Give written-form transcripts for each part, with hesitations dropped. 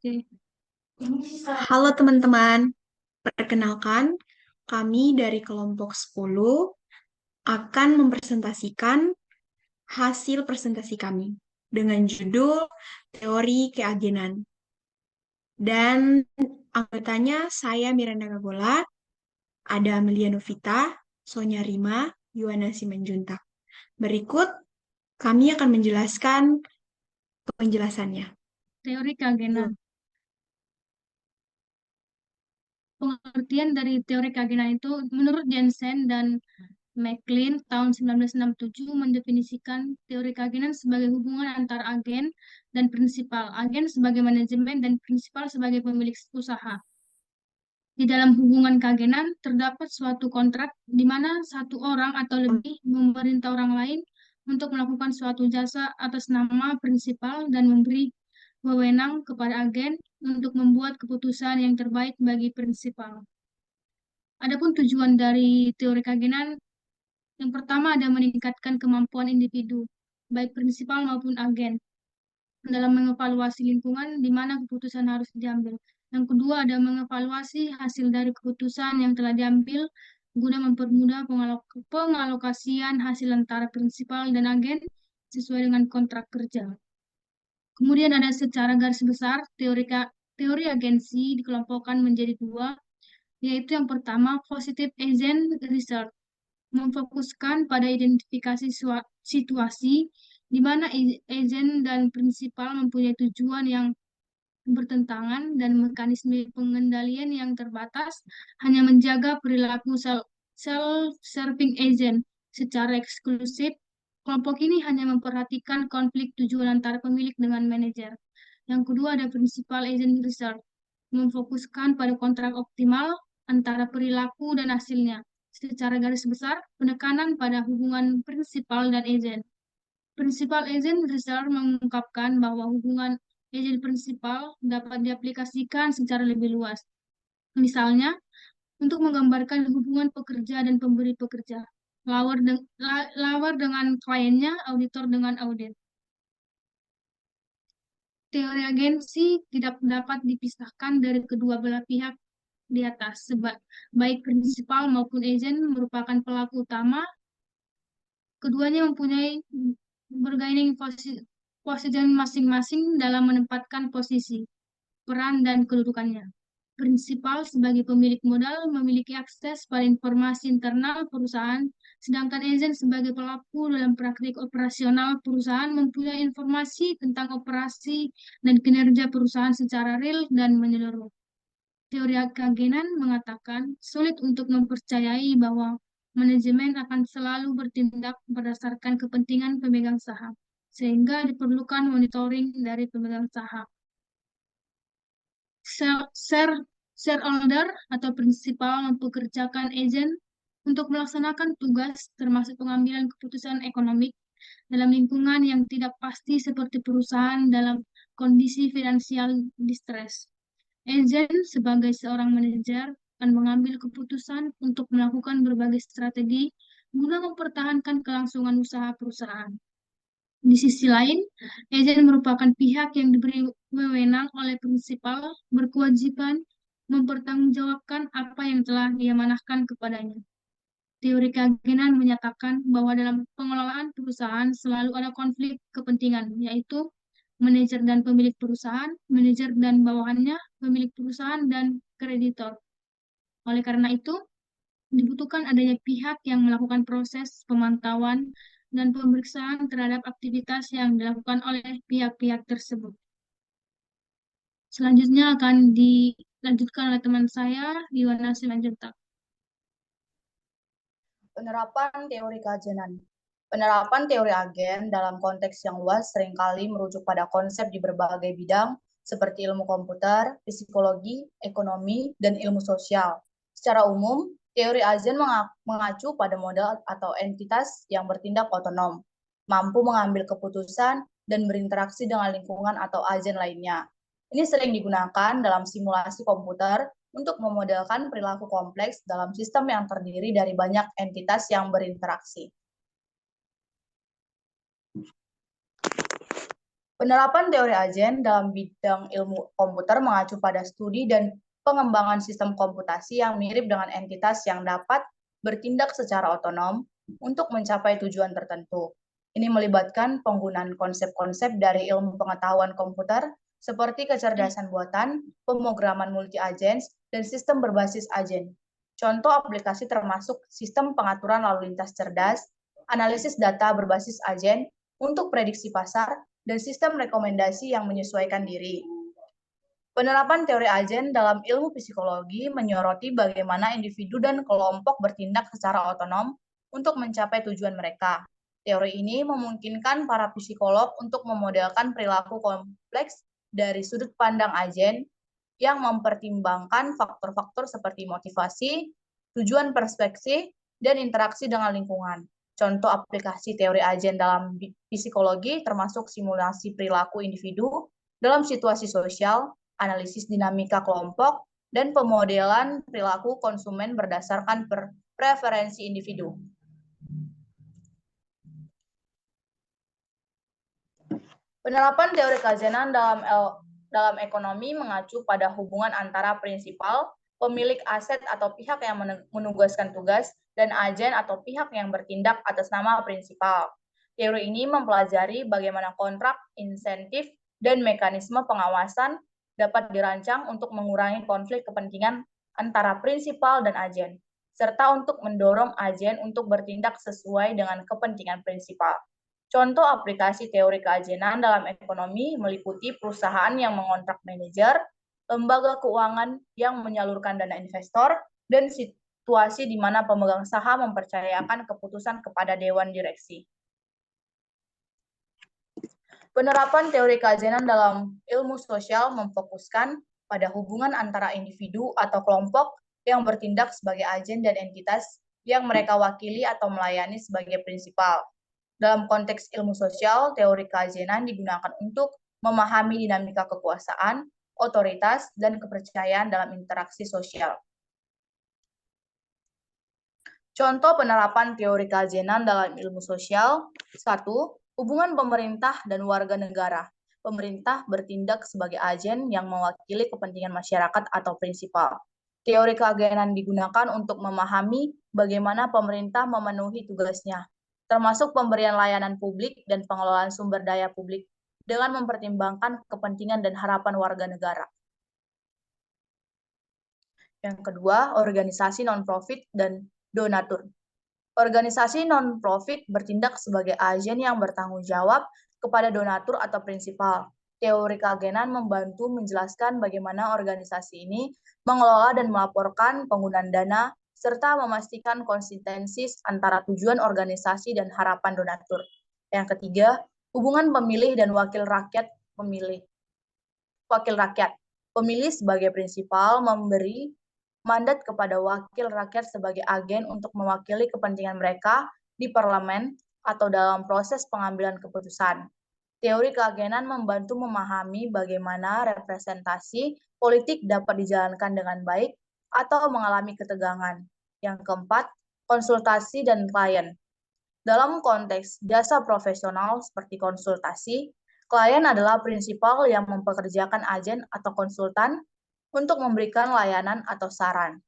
Oke. Halo teman-teman, perkenalkan kami dari kelompok 10 akan mempresentasikan hasil presentasi kami dengan judul Teori Keagenan. Dan anggotanya saya Miranda Gagola, ada Amelia Novita, Sonia Rima, Yuwana Simanjuntak. Berikut kami akan menjelaskan penjelasannya. Teori keagenan. Yuk. Pengertian dari teori keagenan itu, menurut Jensen dan McLean tahun 1967 mendefinisikan teori keagenan sebagai hubungan antara agen dan prinsipal, agen sebagai manajemen dan prinsipal sebagai pemilik usaha. Di dalam hubungan keagenan terdapat suatu kontrak di mana satu orang atau lebih memerintah orang lain untuk melakukan suatu jasa atas nama prinsipal dan memberi wewenang kepada agen untuk membuat keputusan yang terbaik bagi prinsipal. Adapun tujuan dari teori keagenan, yang pertama ada meningkatkan kemampuan individu, baik prinsipal maupun agen, dalam mengevaluasi lingkungan di mana keputusan harus diambil. Yang kedua ada mengevaluasi hasil dari keputusan yang telah diambil guna mempermudah pengalokasian hasil antara prinsipal dan agen sesuai dengan kontrak kerja. Kemudian ada secara garis besar teori agensi dikelompokkan menjadi dua, yaitu yang pertama positive agent research, memfokuskan pada identifikasi situasi di mana agen dan prinsipal mempunyai tujuan yang bertentangan dan mekanisme pengendalian yang terbatas hanya menjaga perilaku self-serving agent secara eksklusif. Kelompok ini hanya memperhatikan konflik tujuan antara pemilik dengan manajer. Yang kedua ada principal agent research, memfokuskan pada kontrak optimal antara perilaku dan hasilnya. Secara garis besar, penekanan pada hubungan prinsipal dan agent. Principal agent research mengungkapkan bahwa hubungan agent prinsipal dapat diaplikasikan secara lebih luas. Misalnya, untuk menggambarkan hubungan pekerja dan pemberi pekerja, lawar dengan kliennya, auditor dengan audit. Teori agensi tidak dapat dipisahkan dari kedua belah pihak di atas, baik prinsipal maupun agent merupakan pelaku utama. Keduanya mempunyai bergaining posisi masing-masing dalam menempatkan posisi, peran, dan kedudukannya. Prinsipal sebagai pemilik modal memiliki akses pada informasi internal perusahaan, sedangkan agent sebagai pelaku dalam praktik operasional perusahaan mempunyai informasi tentang operasi dan kinerja perusahaan secara real dan menyeluruh. Teori keagenan mengatakan sulit untuk mempercayai bahwa manajemen akan selalu bertindak berdasarkan kepentingan pemegang saham, sehingga diperlukan monitoring dari pemegang saham. Shareholder atau prinsipal mempekerjakan agen untuk melaksanakan tugas termasuk pengambilan keputusan ekonomi dalam lingkungan yang tidak pasti seperti perusahaan dalam kondisi finansial distress. Agen sebagai seorang manajer akan mengambil keputusan untuk melakukan berbagai strategi guna mempertahankan kelangsungan usaha perusahaan. Di sisi lain, agen merupakan pihak yang diberi wewenang oleh prinsipal berkewajiban mempertanggungjawabkan apa yang telah diamanahkan kepadanya. Teori keagenan menyatakan bahwa dalam pengelolaan perusahaan selalu ada konflik kepentingan, yaitu manajer dan pemilik perusahaan, manajer dan bawahannya, pemilik perusahaan, dan kreditor. Oleh karena itu, dibutuhkan adanya pihak yang melakukan proses pemantauan dan pemeriksaan terhadap aktivitas yang dilakukan oleh pihak-pihak tersebut. Selanjutnya akan dilanjutkan oleh teman saya, Yuwana Simanjuntak. Penerapan teori keagenan. Penerapan teori agen dalam konteks yang luas seringkali merujuk pada konsep di berbagai bidang seperti ilmu komputer, psikologi, ekonomi, dan ilmu sosial. Secara umum, teori agen mengacu pada model atau entitas yang bertindak otonom, mampu mengambil keputusan, dan berinteraksi dengan lingkungan atau agen lainnya. Ini sering digunakan dalam simulasi komputer untuk memodelkan perilaku kompleks dalam sistem yang terdiri dari banyak entitas yang berinteraksi. Penerapan teori agen dalam bidang ilmu komputer mengacu pada studi dan pengembangan sistem komputasi yang mirip dengan entitas yang dapat bertindak secara otonom untuk mencapai tujuan tertentu. Ini melibatkan penggunaan konsep-konsep dari ilmu pengetahuan komputer seperti kecerdasan buatan, pemrograman multi-agens, dan sistem berbasis agen. Contoh aplikasi termasuk sistem pengaturan lalu lintas cerdas, analisis data berbasis agen untuk prediksi pasar, dan sistem rekomendasi yang menyesuaikan diri. Penerapan teori agen dalam ilmu psikologi menyoroti bagaimana individu dan kelompok bertindak secara otonom untuk mencapai tujuan mereka. Teori ini memungkinkan para psikolog untuk memodelkan perilaku kompleks dari sudut pandang agen yang mempertimbangkan faktor-faktor seperti motivasi, tujuan perspektif, dan interaksi dengan lingkungan. Contoh aplikasi teori agen dalam psikologi termasuk simulasi perilaku individu dalam situasi sosial, analisis dinamika kelompok, dan pemodelan perilaku konsumen berdasarkan preferensi individu. Penerapan teori keagenan dalam ekonomi mengacu pada hubungan antara prinsipal, pemilik aset atau pihak yang menugaskan tugas, dan agen atau pihak yang bertindak atas nama prinsipal. Teori ini mempelajari bagaimana kontrak, insentif, dan mekanisme pengawasan dapat dirancang untuk mengurangi konflik kepentingan antara prinsipal dan agen, serta untuk mendorong agen untuk bertindak sesuai dengan kepentingan prinsipal. Contoh aplikasi teori keagenan dalam ekonomi meliputi perusahaan yang mengontrak manajer, lembaga keuangan yang menyalurkan dana investor, dan situasi di mana pemegang saham mempercayakan keputusan kepada dewan direksi. Penerapan teori keagenan dalam ilmu sosial memfokuskan pada hubungan antara individu atau kelompok yang bertindak sebagai agen dan entitas yang mereka wakili atau melayani sebagai prinsipal. Dalam konteks ilmu sosial, teori keagenan digunakan untuk memahami dinamika kekuasaan, otoritas, dan kepercayaan dalam interaksi sosial. Contoh penerapan teori keagenan dalam ilmu sosial. 1. Hubungan pemerintah dan warga negara. Pemerintah bertindak sebagai agen yang mewakili kepentingan masyarakat atau prinsipal. Teori keagenan digunakan untuk memahami bagaimana pemerintah memenuhi tugasnya, termasuk pemberian layanan publik dan pengelolaan sumber daya publik dengan mempertimbangkan kepentingan dan harapan warga negara. Yang kedua, organisasi non-profit dan donatur. Organisasi non-profit bertindak sebagai agen yang bertanggung jawab kepada donatur atau prinsipal. Teori keagenan membantu menjelaskan bagaimana organisasi ini mengelola dan melaporkan penggunaan dana, serta memastikan konsistensi antara tujuan organisasi dan harapan donatur. Yang ketiga, hubungan pemilih dan wakil rakyat pemilih. Wakil rakyat. Pemilih sebagai prinsipal memberi mandat kepada wakil rakyat sebagai agen untuk mewakili kepentingan mereka di parlemen atau dalam proses pengambilan keputusan. Teori keagenan membantu memahami bagaimana representasi politik dapat dijalankan dengan baik atau mengalami ketegangan. Yang keempat, konsultasi dan klien. Dalam konteks jasa profesional seperti konsultasi, klien adalah prinsipal yang mempekerjakan agen atau konsultan untuk memberikan layanan atau saran.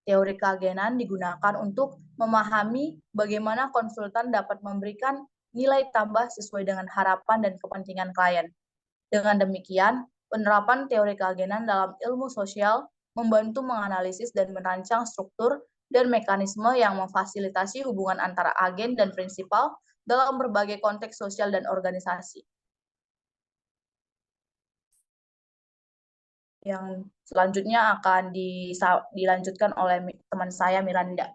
Teori keagenan digunakan untuk memahami bagaimana konsultan dapat memberikan nilai tambah sesuai dengan harapan dan kepentingan klien. Dengan demikian, penerapan teori keagenan dalam ilmu sosial membantu menganalisis dan merancang struktur dan mekanisme yang memfasilitasi hubungan antara agen dan prinsipal dalam berbagai konteks sosial dan organisasi. Yang selanjutnya akan dilanjutkan oleh teman saya Miranda.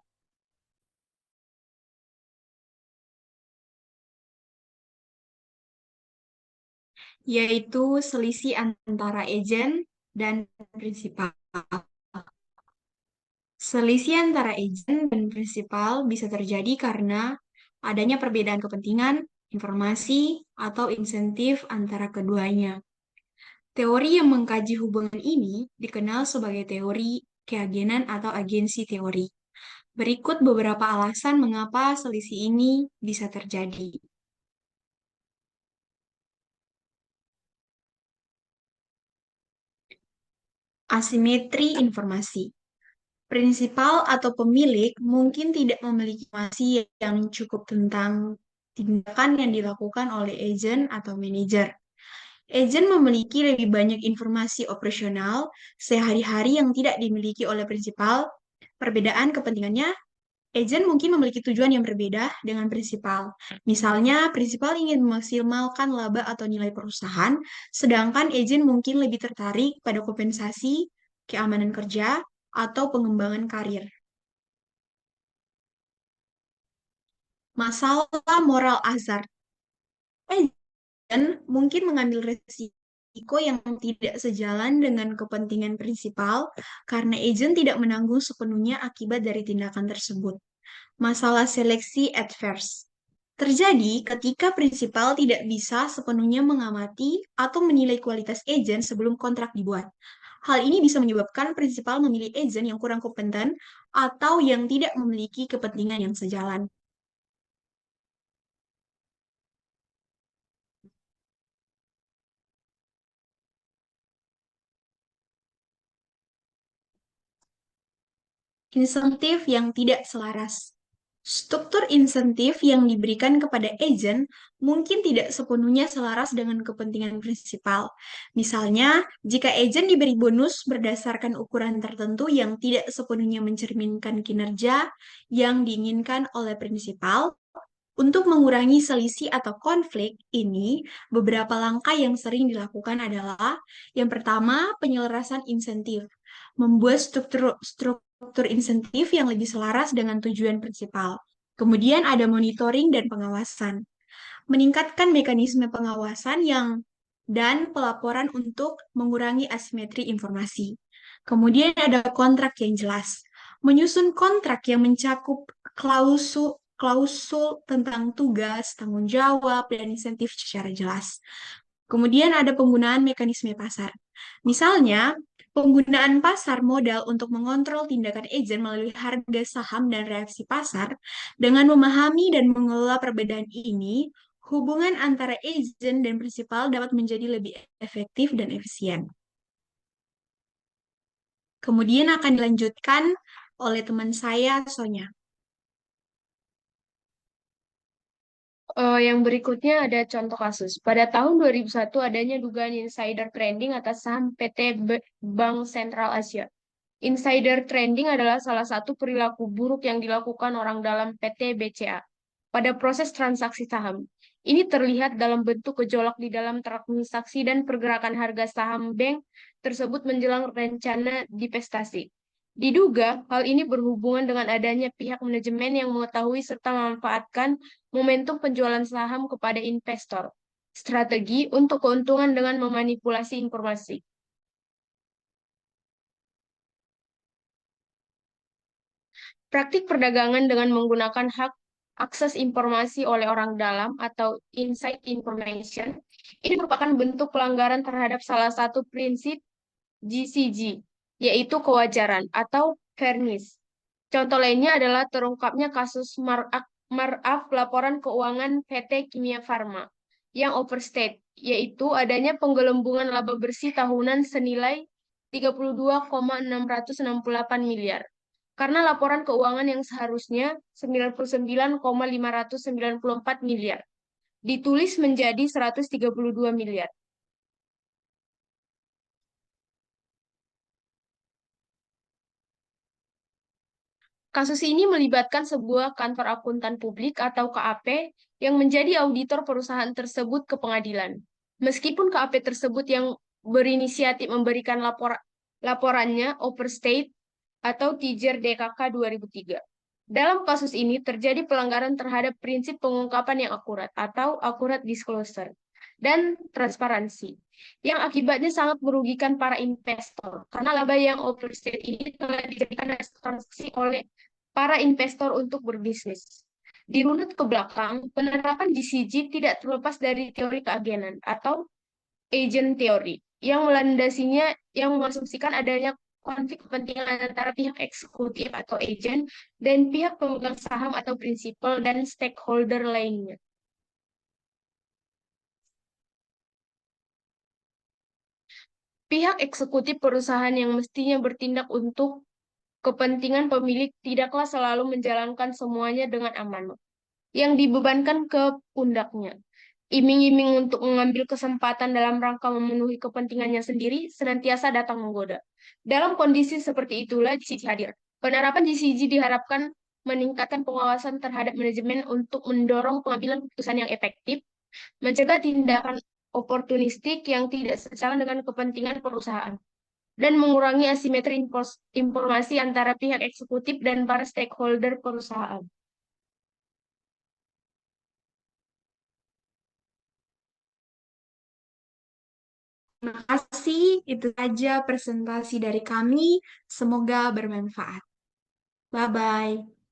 Yaitu selisih antara agen dan prinsipal. Selisih antara agen dan prinsipal bisa terjadi karena adanya perbedaan kepentingan, informasi, atau insentif antara keduanya. Teori yang mengkaji hubungan ini dikenal sebagai teori keagenan atau agensi teori. Berikut beberapa alasan mengapa selisih ini bisa terjadi. Asimetri informasi. Prinsipal atau pemilik mungkin tidak memiliki informasi yang cukup tentang tindakan yang dilakukan oleh agen atau manajer. Agen memiliki lebih banyak informasi operasional sehari-hari yang tidak dimiliki oleh prinsipal. Perbedaan kepentingannya, agen mungkin memiliki tujuan yang berbeda dengan prinsipal. Misalnya, prinsipal ingin memaksimalkan laba atau nilai perusahaan, sedangkan agen mungkin lebih tertarik pada kompensasi, keamanan kerja, atau pengembangan karir. Masalah moral hazard. Agen mungkin mengambil risiko yang tidak sejalan dengan kepentingan prinsipal karena agen tidak menanggung sepenuhnya akibat dari tindakan tersebut. Masalah seleksi adverse terjadi ketika prinsipal tidak bisa sepenuhnya mengamati atau menilai kualitas agen sebelum kontrak dibuat. Hal ini bisa menyebabkan prinsipal memilih agen yang kurang kompeten atau yang tidak memiliki kepentingan yang sejalan. Insentif yang tidak selaras. Struktur insentif yang diberikan kepada agen mungkin tidak sepenuhnya selaras dengan kepentingan prinsipal. Misalnya, jika agen diberi bonus berdasarkan ukuran tertentu yang tidak sepenuhnya mencerminkan kinerja yang diinginkan oleh prinsipal, untuk mengurangi selisih atau konflik ini, beberapa langkah yang sering dilakukan adalah yang pertama, penyelarasan insentif. Membuat struktur insentif yang lebih selaras dengan tujuan prinsipal. Kemudian ada monitoring dan pengawasan. Meningkatkan mekanisme pengawasan dan pelaporan untuk mengurangi asimetri informasi. Kemudian ada kontrak yang jelas. Menyusun kontrak yang mencakup klausul tentang tugas, tanggung jawab, dan insentif secara jelas. Kemudian ada penggunaan mekanisme pasar. Misalnya, penggunaan pasar modal untuk mengontrol tindakan agen melalui harga saham dan reaksi pasar. Dengan memahami dan mengelola perbedaan ini, hubungan antara agen dan prinsipal dapat menjadi lebih efektif dan efisien. Kemudian akan dilanjutkan oleh teman saya, Sonya. Yang berikutnya ada contoh kasus. Pada tahun 2001 adanya dugaan insider trading atas saham PT Bank Sentral Asia. Insider trading adalah salah satu perilaku buruk yang dilakukan orang dalam PT BCA pada proses transaksi saham. Ini terlihat dalam bentuk gejolak di dalam transaksi dan pergerakan harga saham bank tersebut menjelang rencana divestasi. Diduga hal ini berhubungan dengan adanya pihak manajemen yang mengetahui serta memanfaatkan momentum penjualan saham kepada investor. Strategi untuk keuntungan dengan memanipulasi informasi. Praktik perdagangan dengan menggunakan hak akses informasi oleh orang dalam atau inside information ini merupakan bentuk pelanggaran terhadap salah satu prinsip GCG, yaitu kewajaran atau fairness. Contoh lainnya adalah terungkapnya kasus markup laporan keuangan PT Kimia Farma yang overstate, yaitu adanya penggelembungan laba bersih tahunan senilai 32,668 miliar. Karena laporan keuangan yang seharusnya 99,594 miliar ditulis menjadi 132 miliar. Kasus ini melibatkan sebuah kantor akuntan publik atau KAP yang menjadi auditor perusahaan tersebut ke pengadilan. Meskipun KAP tersebut yang berinisiatif memberikan laporannya overstate atau Tijer DKK 2003. Dalam kasus ini terjadi pelanggaran terhadap prinsip pengungkapan yang akurat atau accurate disclosure dan transparansi yang akibatnya sangat merugikan para investor karena laba yang overstate ini telah dijadikan dasar transaksi oleh para investor untuk berbisnis. Dirunut ke belakang, penerapan GCG tidak terlepas dari teori keagenan atau agent theory yang melandasinya yang mengasumsikan adanya konflik kepentingan antara pihak eksekutif atau agent dan pihak pemegang saham atau prinsipal dan stakeholder lainnya. Pihak eksekutif perusahaan yang mestinya bertindak untuk kepentingan pemilik tidaklah selalu menjalankan semuanya dengan amanah yang dibebankan ke pundaknya. Iming-iming untuk mengambil kesempatan dalam rangka memenuhi kepentingannya sendiri senantiasa datang menggoda. Dalam kondisi seperti itulah GCG hadir. Penerapan GCG diharapkan meningkatkan pengawasan terhadap manajemen untuk mendorong pengambilan keputusan yang efektif, mencegah tindakan oportunistik yang tidak sejalan dengan kepentingan perusahaan, dan mengurangi asimetri informasi antara pihak eksekutif dan para stakeholder perusahaan. Terima kasih, itu saja presentasi dari kami. Semoga bermanfaat. Bye-bye.